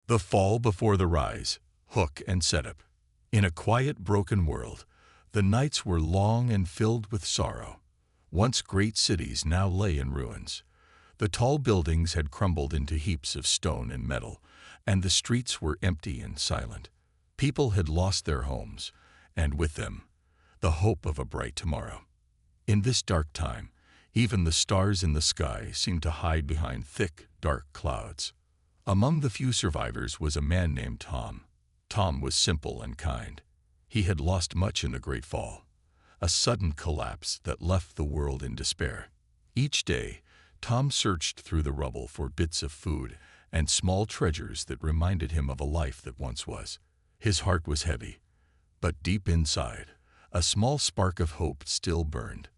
The fall before the rise, hook and setup. In a quiet, broken world, the nights were long and filled with sorrow. Once great cities now lay in ruins. The tall buildings had crumbled into heaps of stone and metal, and the streets were empty and silent. People had lost their homes, and with them, the hope of a bright tomorrow. In this dark time, even the stars in the sky seemed to hide behind thick, dark clouds. Among the few survivors was a man named Tom. Tom was simple and kind. He had lost much in the Great Fall, a sudden collapse that left the world in despair. Each day, Tom searched through the rubble for bits of food and small treasures that reminded him of a life that once was. His heart was heavy, but deep inside, a small spark of hope still burned.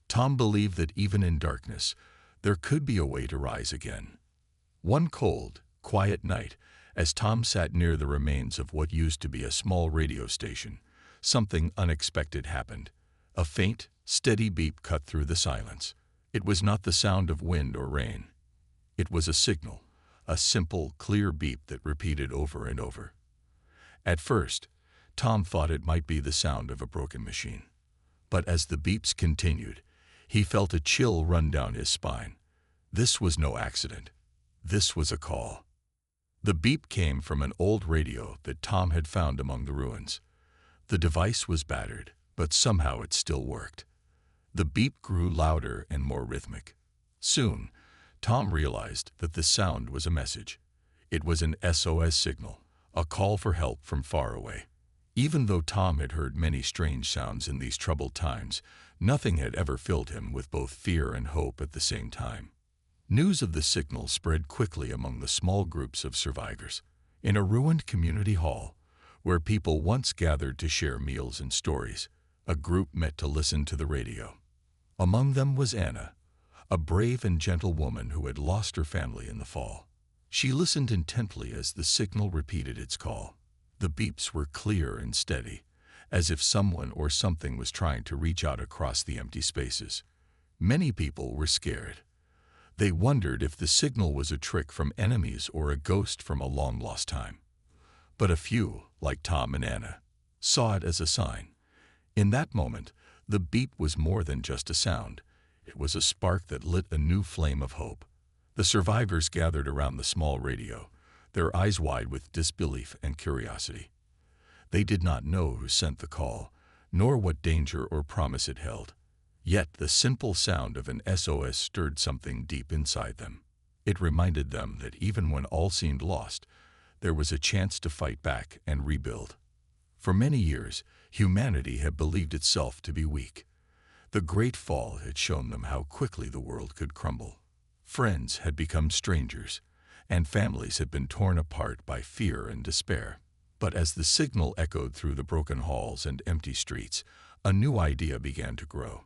Tom believed that even in darkness, there could be a way to rise again. One cold, quiet night, as Tom sat near the remains of what used to be a small radio station, something unexpected happened. A faint, steady beep cut through the silence. It was not the sound of wind or rain. It was a signal, a simple, clear beep that repeated over and over. At first, Tom thought it might be the sound of a broken machine. But as the beeps continued, he felt a chill run down his spine. This was no accident. This was a call. The beep came from an old radio that Tom had found among the ruins. The device was battered, but somehow it still worked. The beep grew louder and more rhythmic. Soon, Tom realized that the sound was a message. It was an SOS signal, a call for help from far away. Even though Tom had heard many strange sounds in these troubled times, nothing had ever filled him with both fear and hope at the same time. News of the signal spread quickly among the small groups of survivors. In a ruined community hall, where people once gathered to share meals and stories, a group met to listen to the radio. Among them was Anna, a brave and gentle woman who had lost her family in the fall. She listened intently as the signal repeated its call. The beeps were clear and steady, as if someone or something was trying to reach out across the empty spaces. Many people were scared. They wondered if the signal was a trick from enemies or a ghost from a long-lost time. But a few, like Tom and Anna, saw it as a sign. In that moment, the beep was more than just a sound. It was a spark that lit a new flame of hope. The survivors gathered around the small radio, their eyes wide with disbelief and curiosity. They did not know who sent the call, nor what danger or promise it held. Yet the simple sound of an SOS stirred something deep inside them. It reminded them that even when all seemed lost, there was a chance to fight back and rebuild. For many years, humanity had believed itself to be weak. The Great Fall had shown them how quickly the world could crumble. Friends had become strangers, and families had been torn apart by fear and despair. But as the signal echoed through the broken halls and empty streets, a new idea began to grow.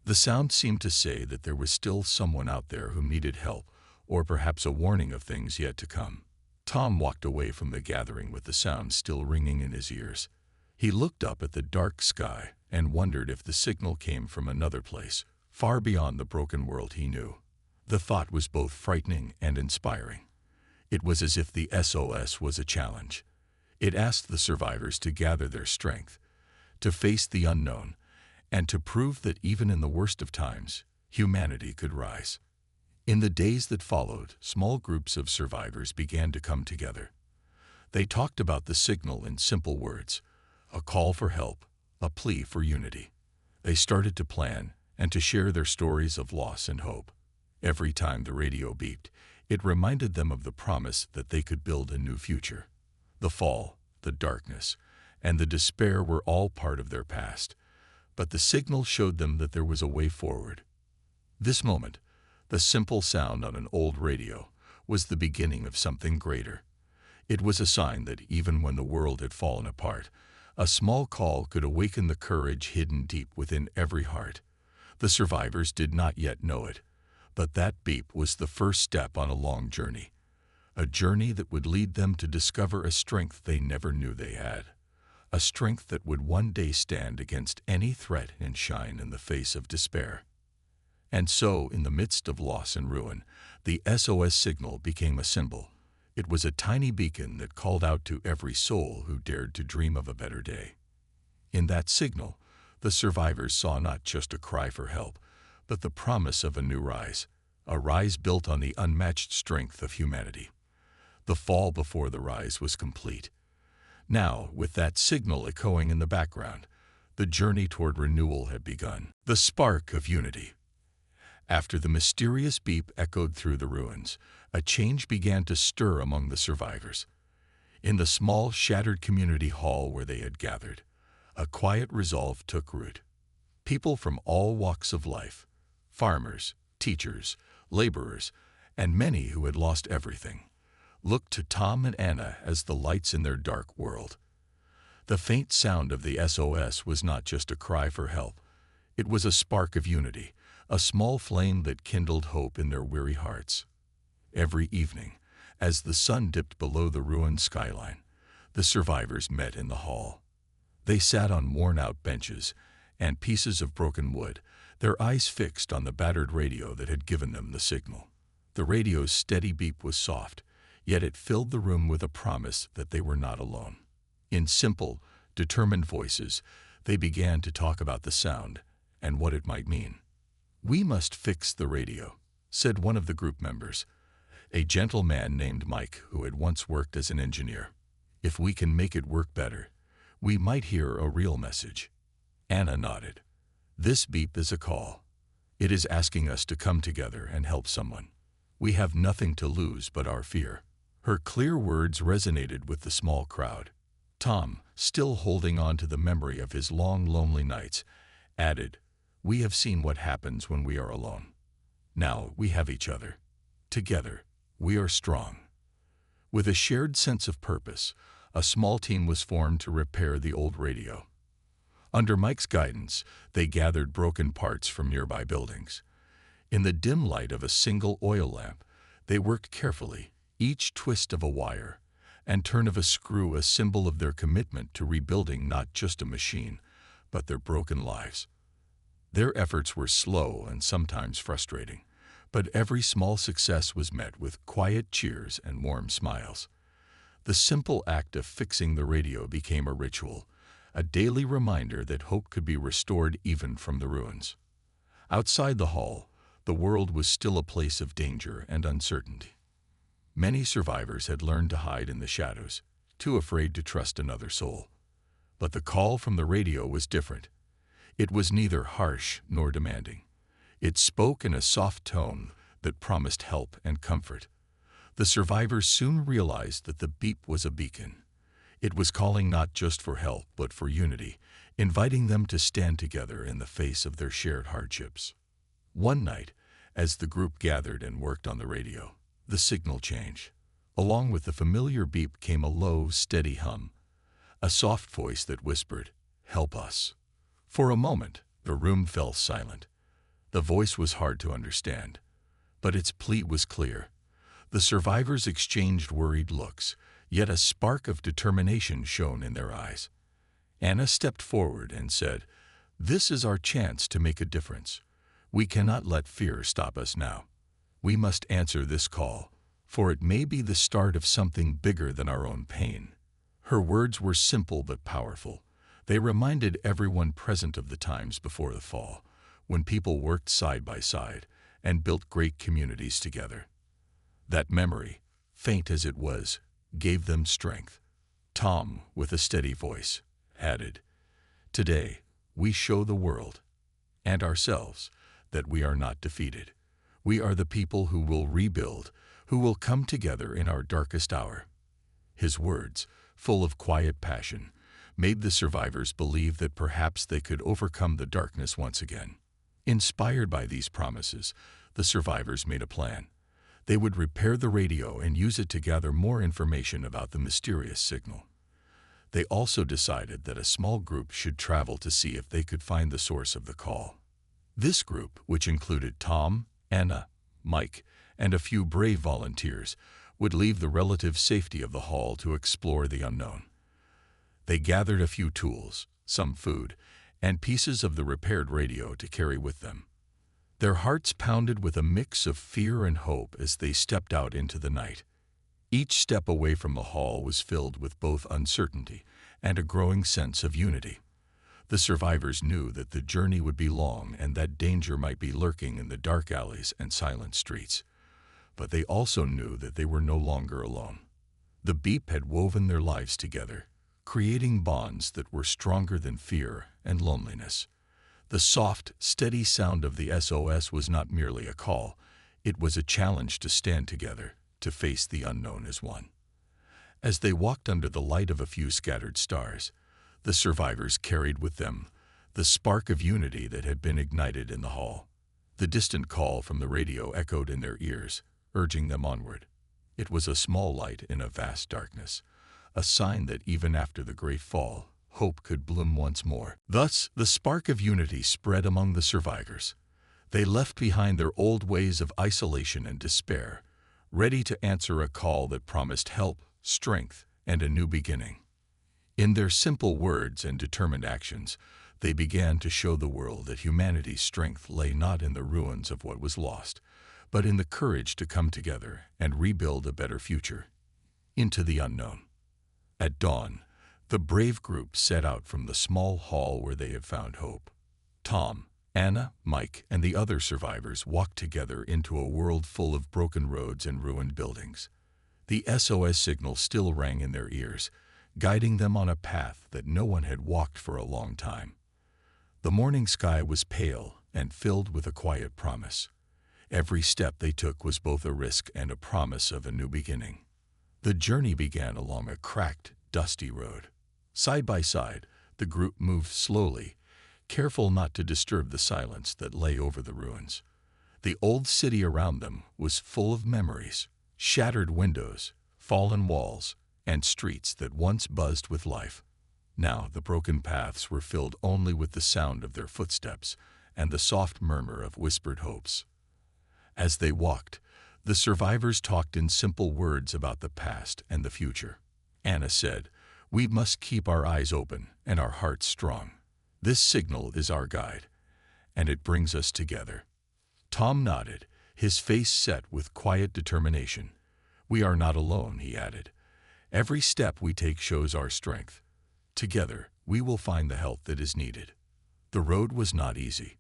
The sound seemed to say that there was still someone out there who needed help, or perhaps a warning of things yet to come. Tom walked away from the gathering with the sound still ringing in his ears. He looked up at the dark sky and wondered if the signal came from another place, far beyond the broken world he knew. The thought was both frightening and inspiring. It was as if the SOS was a challenge. It asked the survivors to gather their strength, to face the unknown, and to prove that even in the worst of times, humanity could rise. In the days that followed, small groups of survivors began to come together. They talked about the signal in simple words, a call for help, a plea for unity. They started to plan and to share their stories of loss and hope. Every time the radio beeped, it reminded them of the promise that they could build a new future. The fall, the darkness, and the despair were all part of their past, but the signal showed them that there was a way forward. This moment, the simple sound on an old radio, was the beginning of something greater. It was a sign that even when the world had fallen apart, a small call could awaken the courage hidden deep within every heart. The survivors did not yet know it, but that beep was the first step on a long journey, a journey that would lead them to discover a strength they never knew they had, a strength that would one day stand against any threat and shine in the face of despair. And so, in the midst of loss and ruin, the SOS signal became a symbol. It was a tiny beacon that called out to every soul who dared to dream of a better day. In that signal, the survivors saw not just a cry for help, but the promise of a new rise, a rise built on the unmatched strength of humanity. The fall before the rise was complete. Now, with that signal echoing in the background, the journey toward renewal had begun. The spark of unity. After the mysterious beep echoed through the ruins, a change began to stir among the survivors. In the small, shattered community hall where they had gathered, a quiet resolve took root. People from all walks of life, farmers, teachers, laborers, and many who had lost everything, looked to Tom and Anna as the lights in their dark world. The faint sound of the SOS was not just a cry for help. It was a spark of unity, a small flame that kindled hope in their weary hearts. Every evening, as the sun dipped below the ruined skyline, the survivors met in the hall. They sat on worn-out benches and pieces of broken wood, their eyes fixed on the battered radio that had given them the signal. The radio's steady beep was soft, yet it filled the room with a promise that they were not alone. In simple, determined voices, they began to talk about the sound and what it might mean. "We must fix the radio," said one of the group members, a gentle man named Mike who had once worked as an engineer. "If we can make it work better, we might hear a real message." Anna nodded. "This beep is a call. It is asking us to come together and help someone. We have nothing to lose but our fear." Her clear words resonated with the small crowd. Tom, still holding on to the memory of his long, lonely nights, added, "We have seen what happens when we are alone. Now we have each other. Together, we are strong." With a shared sense of purpose, a small team was formed to repair the old radio. Under Mike's guidance, they gathered broken parts from nearby buildings. In the dim light of a single oil lamp, they worked carefully, each twist of a wire and turn of a screw a symbol of their commitment to rebuilding not just a machine, but their broken lives. Their efforts were slow and sometimes frustrating, but every small success was met with quiet cheers and warm smiles. The simple act of fixing the radio became a ritual, a daily reminder that hope could be restored even from the ruins. Outside the hall, the world was still a place of danger and uncertainty. Many survivors had learned to hide in the shadows, too afraid to trust another soul. But the call from the radio was different. It was neither harsh nor demanding. It spoke in a soft tone that promised help and comfort. The survivors soon realized that the beep was a beacon. It was calling not just for help, but for unity, inviting them to stand together in the face of their shared hardships. One night, as the group gathered and worked on the radio, the signal changed. Along with the familiar beep came a low, steady hum, a soft voice that whispered, "Help us." For a moment, the room fell silent. The voice was hard to understand, but its plea was clear. The survivors exchanged worried looks, yet a spark of determination shone in their eyes. Anna stepped forward and said, "This is our chance to make a difference. We cannot let fear stop us now. We must answer this call, for it may be the start of something bigger than our own pain." Her words were simple but powerful. They reminded everyone present of the times before the fall, when people worked side by side and built great communities together. That memory, faint as it was, gave them strength. Tom, with a steady voice, added, "Today, we show the world, and ourselves, that we are not defeated. We are the people who will rebuild, who will come together in our darkest hour." His words, full of quiet passion, made the survivors believe that perhaps they could overcome the darkness once again. Inspired by these promises, the survivors made a plan. They would repair the radio and use it to gather more information about the mysterious signal. They also decided that a small group should travel to see if they could find the source of the call. This group, which included Tom, Anna, Mike, and a few brave volunteers, would leave the relative safety of the hall to explore the unknown. They gathered a few tools, some food, and pieces of the repaired radio to carry with them. Their hearts pounded with a mix of fear and hope as they stepped out into the night. Each step away from the hall was filled with both uncertainty and a growing sense of unity. The survivors knew that the journey would be long and that danger might be lurking in the dark alleys and silent streets. But they also knew that they were no longer alone. The beep had woven their lives together, creating bonds that were stronger than fear and loneliness. The soft, steady sound of the SOS was not merely a call, it was a challenge to stand together, to face the unknown as one. As they walked under the light of a few scattered stars, the survivors carried with them the spark of unity that had been ignited in the hall. The distant call from the radio echoed in their ears, urging them onward. It was a small light in a vast darkness, a sign that even after the great fall, hope could bloom once more. Thus, the spark of unity spread among the survivors. They left behind their old ways of isolation and despair, ready to answer a call that promised help, strength, and a new beginning. In their simple words and determined actions, they began to show the world that humanity's strength lay not in the ruins of what was lost, but in the courage to come together and rebuild a better future. Into the unknown. At dawn, the brave group set out from the small hall where they had found hope. Tom, Anna, Mike, and the other survivors walked together into a world full of broken roads and ruined buildings. The SOS signal still rang in their ears, guiding them on a path that no one had walked for a long time. The morning sky was pale and filled with a quiet promise. Every step they took was both a risk and a promise of a new beginning. The journey began along a cracked, dusty road. Side by side, the group moved slowly, careful not to disturb the silence that lay over the ruins. The old city around them was full of memories, shattered windows, fallen walls, and streets that once buzzed with life. Now the broken paths were filled only with the sound of their footsteps and the soft murmur of whispered hopes. As they walked, the survivors talked in simple words about the past and the future. Anna said, "We must keep our eyes open and our hearts strong. This signal is our guide, and it brings us together." Tom nodded, his face set with quiet determination. "We are not alone," he added. "Every step we take shows our strength. Together, we will find the help that is needed." The road was not easy.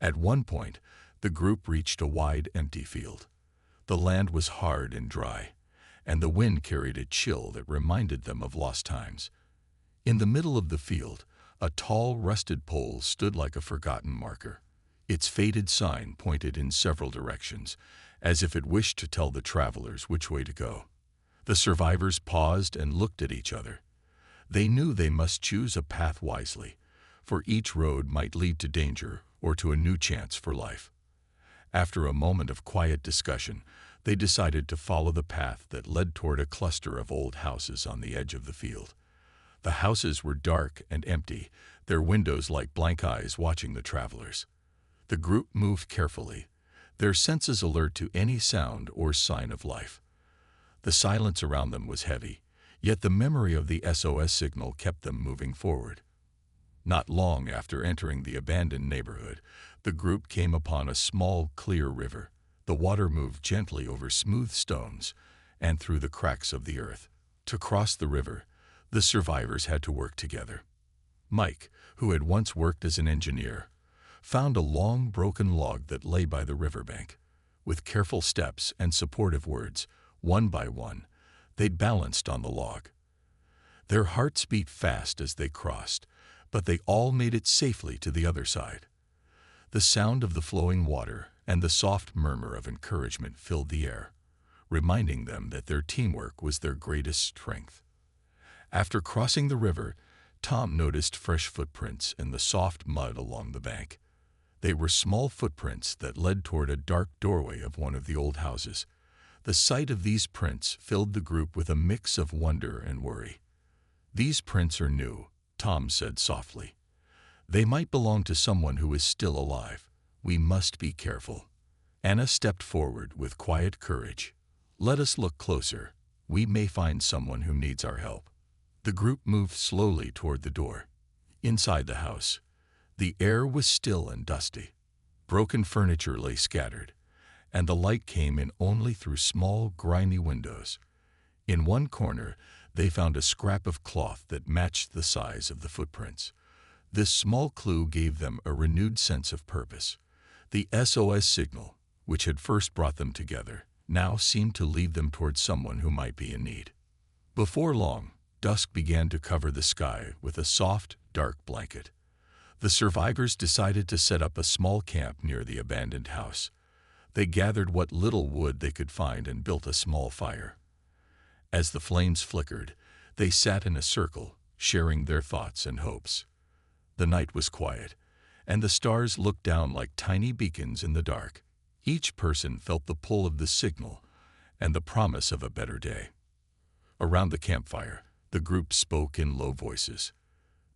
At one point, the group reached a wide, empty field. The land was hard and dry, and the wind carried a chill that reminded them of lost times. In the middle of the field, a tall, rusted pole stood like a forgotten marker. Its faded sign pointed in several directions, as if it wished to tell the travelers which way to go. The survivors paused and looked at each other. They knew they must choose a path wisely, for each road might lead to danger or to a new chance for life. After a moment of quiet discussion, they decided to follow the path that led toward a cluster of old houses on the edge of the field. The houses were dark and empty, their windows like blank eyes watching the travelers. The group moved carefully, their senses alert to any sound or sign of life. The silence around them was heavy, yet the memory of the SOS signal kept them moving forward. Not long after entering the abandoned neighborhood, the group came upon a small, clear river. The water moved gently over smooth stones and through the cracks of the earth. To cross the river, the survivors had to work together. Mike, who had once worked as an engineer, found a long, broken log that lay by the riverbank. With careful steps and supportive words, one by one, they balanced on the log. Their hearts beat fast as they crossed, but they all made it safely to the other side. The sound of the flowing water and the soft murmur of encouragement filled the air, reminding them that their teamwork was their greatest strength. After crossing the river, Tom noticed fresh footprints in the soft mud along the bank. They were small footprints that led toward a dark doorway of one of the old houses. The sight of these prints filled the group with a mix of wonder and worry. "These prints are new," Tom said softly. "They might belong to someone who is still alive. We must be careful." Anna stepped forward with quiet courage. "Let us look closer. We may find someone who needs our help." The group moved slowly toward the door. Inside the house, the air was still and dusty. Broken furniture lay scattered, and the light came in only through small, grimy windows. In one corner, they found a scrap of cloth that matched the size of the footprints. This small clue gave them a renewed sense of purpose. The SOS signal, which had first brought them together, now seemed to lead them towards someone who might be in need. Before long, dusk began to cover the sky with a soft, dark blanket. The survivors decided to set up a small camp near the abandoned house. They gathered what little wood they could find and built a small fire. As the flames flickered, they sat in a circle, sharing their thoughts and hopes. The night was quiet, and the stars looked down like tiny beacons in the dark. Each person felt the pull of the signal and the promise of a better day. Around the campfire, the group spoke in low voices.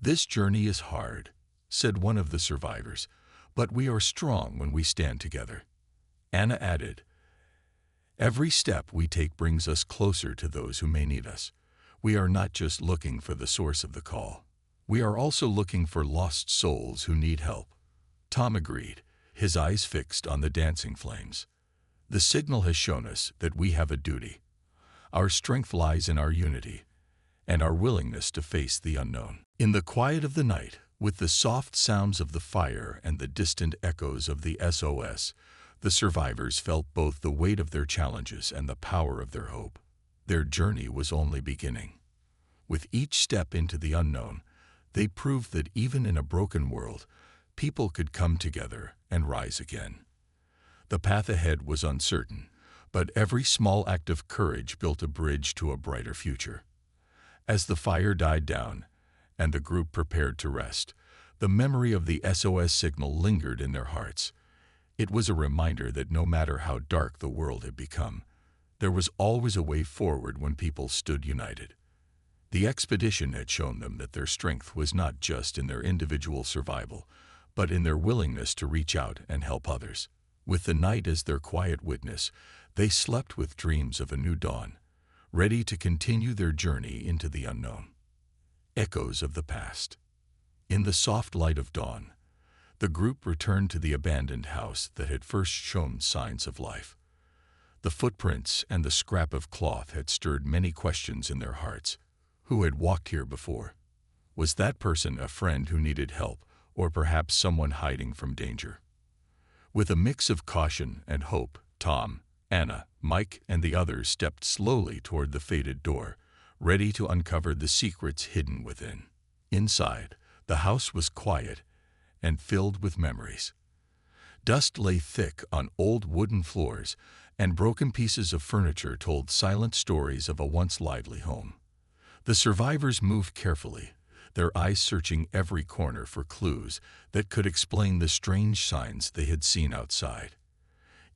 "This journey is hard," said one of the survivors, "but we are strong when we stand together." Anna added, "Every step we take brings us closer to those who may need us. We are not just looking for the source of the call. We are also looking for lost souls who need help." Tom agreed, his eyes fixed on the dancing flames. "The signal has shown us that we have a duty. Our strength lies in our unity and our willingness to face the unknown." In the quiet of the night, with the soft sounds of the fire and the distant echoes of the SOS, the survivors felt both the weight of their challenges and the power of their hope. Their journey was only beginning. With each step into the unknown, they proved that even in a broken world, people could come together and rise again. The path ahead was uncertain, but every small act of courage built a bridge to a brighter future. As the fire died down and the group prepared to rest, the memory of the SOS signal lingered in their hearts. It was a reminder that no matter how dark the world had become, there was always a way forward when people stood united. The expedition had shown them that their strength was not just in their individual survival, but in their willingness to reach out and help others. With the night as their quiet witness, they slept with dreams of a new dawn, ready to continue their journey into the unknown. Echoes of the past. In the soft light of dawn, the group returned to the abandoned house that had first shown signs of life. The footprints and the scrap of cloth had stirred many questions in their hearts. Who had walked here before? Was that person a friend who needed help, or perhaps someone hiding from danger? With a mix of caution and hope, Tom, Anna, Mike, and the others stepped slowly toward the faded door, ready to uncover the secrets hidden within. Inside, the house was quiet and filled with memories. Dust lay thick on old wooden floors, and broken pieces of furniture told silent stories of a once lively home. The survivors moved carefully, their eyes searching every corner for clues that could explain the strange signs they had seen outside.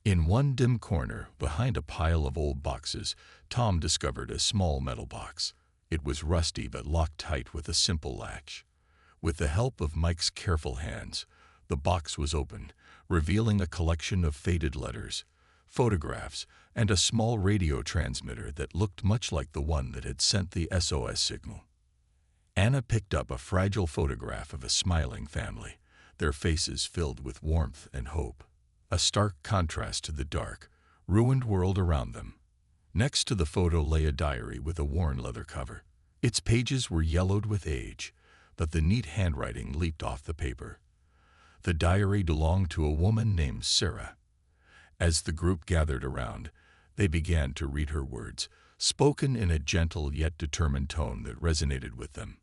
In one dim corner, behind a pile of old boxes, Tom discovered a small metal box. It was rusty but locked tight with a simple latch. With the help of Mike's careful hands, the box was opened, revealing a collection of faded letters, photographs, and a small radio transmitter that looked much like the one that had sent the SOS signal. Anna picked up a fragile photograph of a smiling family, their faces filled with warmth and hope, a stark contrast to the dark, ruined world around them. Next to the photo lay a diary with a worn leather cover. Its pages were yellowed with age, but the neat handwriting leaped off the paper. The diary belonged to a woman named Sarah. As the group gathered around, they began to read her words, spoken in a gentle yet determined tone that resonated with them.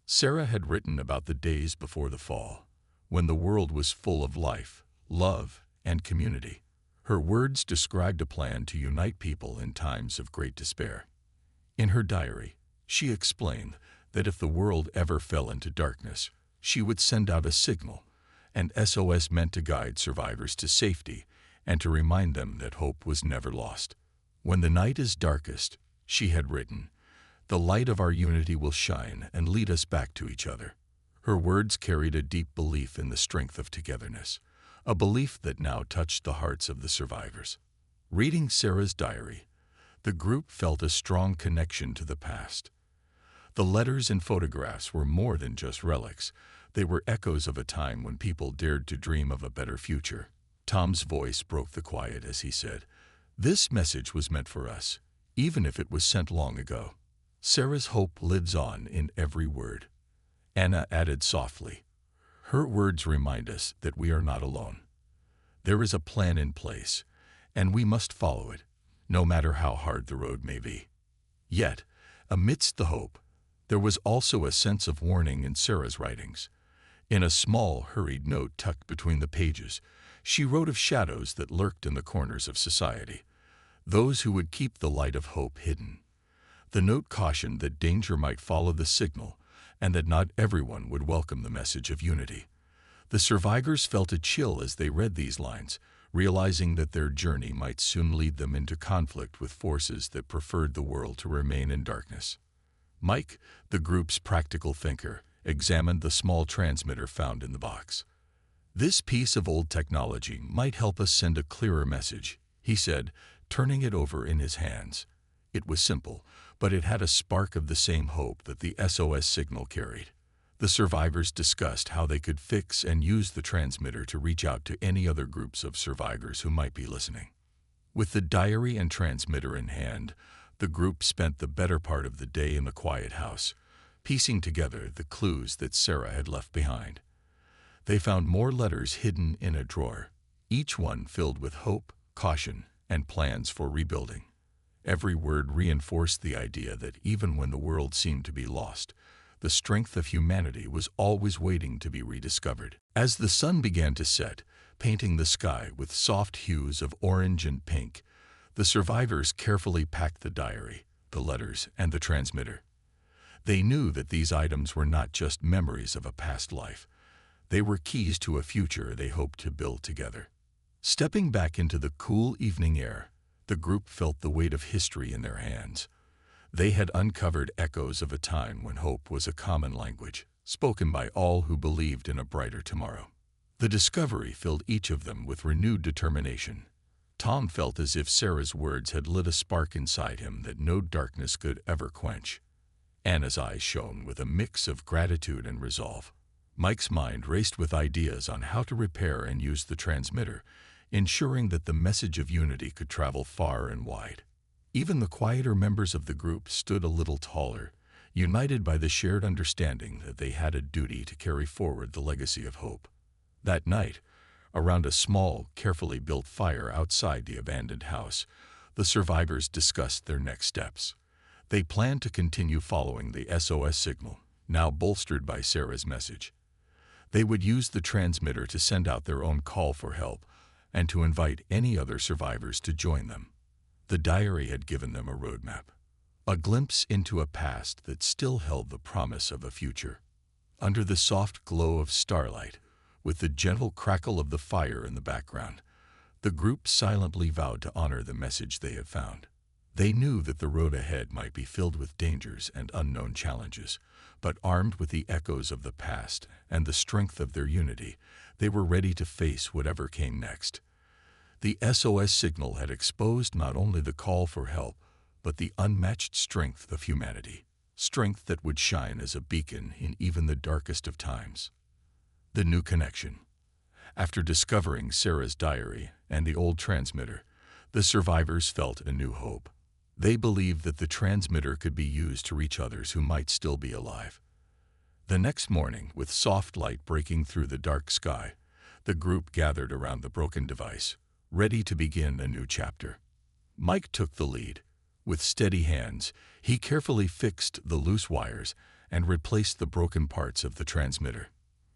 Sarah had written about the days before the fall, when the world was full of life, love, and community. Her words described a plan to unite people in times of great despair. In her diary, she explained that if the world ever fell into darkness, she would send out a signal, and SOS meant to guide survivors to safety and to remind them that hope was never lost. When the night is darkest, she had written, the light of our unity will shine and lead us back to each other. Her words carried a deep belief in the strength of togetherness, a belief that now touched the hearts of the survivors. Reading Sarah's diary, the group felt a strong connection to the past. The letters and photographs were more than just relics. They were echoes of a time when people dared to dream of a better future. Tom's voice broke the quiet as he said, "This message was meant for us, even if it was sent long ago." Sarah's hope lives on in every word. Anna added softly, "Her words remind us that we are not alone. There is a plan in place, and we must follow it, no matter how hard the road may be." Yet, amidst the hope, there was also a sense of warning in Sarah's writings. In a small, hurried note tucked between the pages, she wrote of shadows that lurked in the corners of society, those who would keep the light of hope hidden. The note cautioned that danger might follow the signal, and that not everyone would welcome the message of unity. The survivors felt a chill as they read these lines, realizing that their journey might soon lead them into conflict with forces that preferred the world to remain in darkness. Mike, the group's practical thinker, examined the small transmitter found in the box. "This piece of old technology might help us send a clearer message," he said, turning it over in his hands. It was simple, but it had a spark of the same hope that the SOS signal carried. The survivors discussed how they could fix and use the transmitter to reach out to any other groups of survivors who might be listening. With the diary and transmitter in hand, the group spent the better part of the day in the quiet house, piecing together the clues that Sarah had left behind. They found more letters hidden in a drawer, each one filled with hope, caution, and plans for rebuilding. Every word reinforced the idea that even when the world seemed to be lost, the strength of humanity was always waiting to be rediscovered. As the sun began to set, painting the sky with soft hues of orange and pink, the survivors carefully packed the diary, the letters, and the transmitter. They knew that these items were not just memories of a past life. They were keys to a future they hoped to build together. Stepping back into the cool evening air, the group felt the weight of history in their hands. They had uncovered echoes of a time when hope was a common language, spoken by all who believed in a brighter tomorrow. The discovery filled each of them with renewed determination. Tom felt as if Sarah's words had lit a spark inside him that no darkness could ever quench. Anna's eyes shone with a mix of gratitude and resolve. Mike's mind raced with ideas on how to repair and use the transmitter, ensuring that the message of unity could travel far and wide. Even the quieter members of the group stood a little taller, united by the shared understanding that they had a duty to carry forward the legacy of hope. That night, around a small, carefully built fire outside the abandoned house, the survivors discussed their next steps. They planned to continue following the SOS signal, now bolstered by Sarah's message. They would use the transmitter to send out their own call for help and to invite any other survivors to join them. The diary had given them a roadmap, a glimpse into a past that still held the promise of a future. Under the soft glow of starlight, with the gentle crackle of the fire in the background, the group silently vowed to honor the message they had found. They knew that the road ahead might be filled with dangers and unknown challenges, but armed with the echoes of the past and the strength of their unity, they were ready to face whatever came next. The SOS signal had exposed not only the call for help, but the unmatched strength of humanity, strength that would shine as a beacon in even the darkest of times. The new connection. After discovering Sarah's diary and the old transmitter, the survivors felt a new hope. They believed that the transmitter could be used to reach others who might still be alive. The next morning, with soft light breaking through the dark sky, the group gathered around the broken device, ready to begin a new chapter. Mike took the lead. With steady hands, he carefully fixed the loose wires and replaced the broken parts of the transmitter.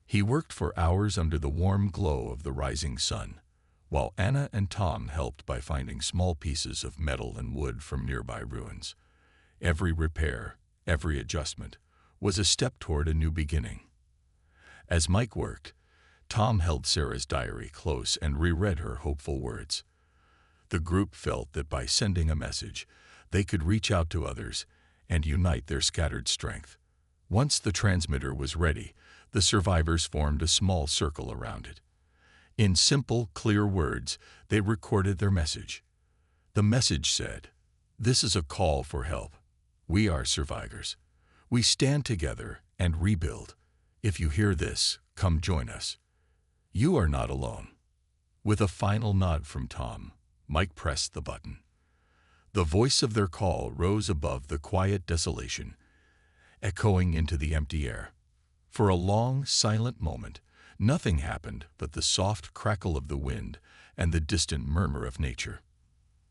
He worked for hours under the warm glow of the rising sun, while Anna and Tom helped by finding small pieces of metal and wood from nearby ruins. Every repair, every adjustment, was a step toward a new beginning. As Mike worked, Tom held Sarah's diary close and reread her hopeful words. The group felt that by sending a message, they could reach out to others and unite their scattered strength. Once the transmitter was ready, the survivors formed a small circle around it. In simple, clear words, they recorded their message. The message said, "This is a call for help. We are survivors. We stand together and rebuild. If you hear this, come join us. You are not alone." With a final nod from Tom, Mike pressed the button. The voice of their call rose above the quiet desolation, echoing into the empty air. For a long, silent moment, nothing happened but the soft crackle of the wind and the distant murmur of nature.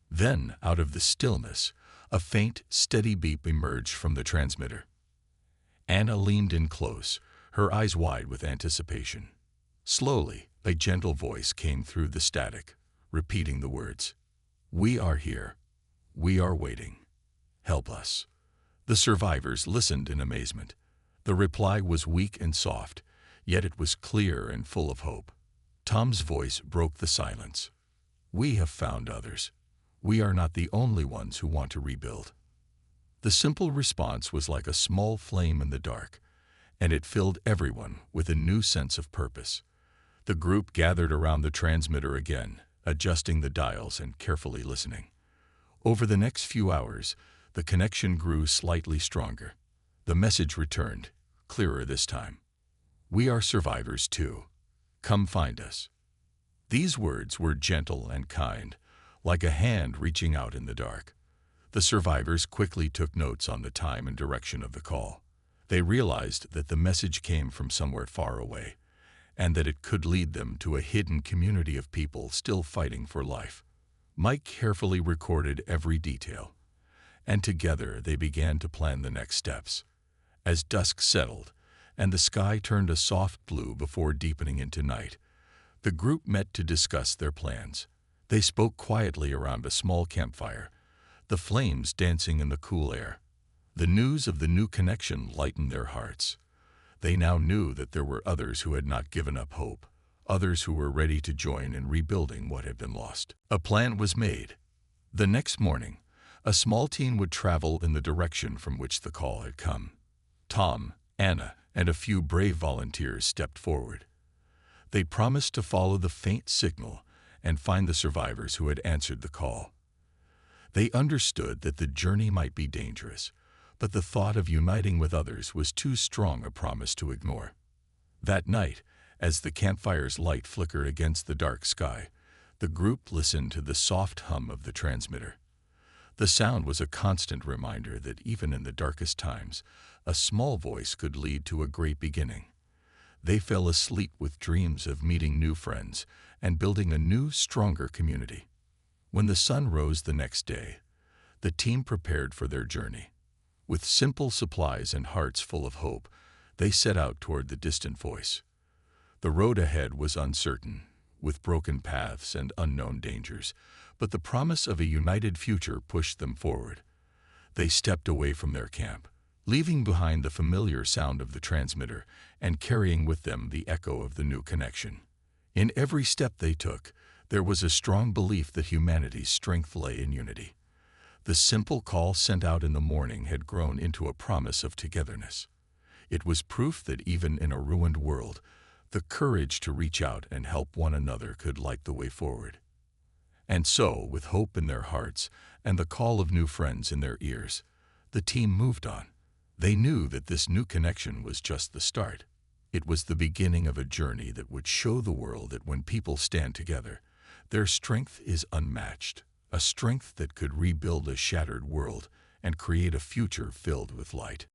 Then, out of the stillness, a faint, steady beep emerged from the transmitter. Anna leaned in close, her eyes wide with anticipation. Slowly, a gentle voice came through the static, repeating the words, "We are here. We are waiting. Help us." The survivors listened in amazement. The reply was weak and soft, yet it was clear and full of hope. Tom's voice broke the silence. "We have found others. We are not the only ones who want to rebuild." The simple response was like a small flame in the dark, and it filled everyone with a new sense of purpose. The group gathered around the transmitter again, adjusting the dials and carefully listening. Over the next few hours, the connection grew slightly stronger. The message returned, clearer this time. "We are survivors too. Come find us." These words were gentle and kind, like a hand reaching out in the dark. The survivors quickly took notes on the time and direction of the call. They realized that the message came from somewhere far away, and that it could lead them to a hidden community of people still fighting for life. Mike carefully recorded every detail, and together they began to plan the next steps. As dusk settled, and the sky turned a soft blue before deepening into night, the group met to discuss their plans. They spoke quietly around a small campfire, the flames dancing in the cool air. The news of the new connection lightened their hearts. They now knew that there were others who had not given up hope, others who were ready to join in rebuilding what had been lost. A plan was made. The next morning, a small team would travel in the direction from which the call had come. Tom, Anna, and a few brave volunteers stepped forward. They promised to follow the faint signal and find the survivors who had answered the call. They understood that the journey might be dangerous, but the thought of uniting with others was too strong a promise to ignore. That night, as the campfire's light flickered against the dark sky, the group listened to the soft hum of the transmitter. The sound was a constant reminder that even in the darkest times, a small voice could lead to a great beginning. They fell asleep with dreams of meeting new friends and building a new, stronger community. When the sun rose the next day, the team prepared for their journey. With simple supplies and hearts full of hope, they set out toward the distant voice. The road ahead was uncertain, with broken paths and unknown dangers, but the promise of a united future pushed them forward. They stepped away from their camp, leaving behind the familiar sound of the transmitter and carrying with them the echo of the new connection. In every step they took, there was a strong belief that humanity's strength lay in unity. The simple call sent out in the morning had grown into a promise of togetherness. It was proof that even in a ruined world, the courage to reach out and help one another could light the way forward. And so, with hope in their hearts and the call of new friends in their ears, the team moved on. They knew that this new connection was just the start. It was the beginning of a journey that would show the world that when people stand together, their strength is unmatched, a strength that could rebuild a shattered world and create a future filled with light.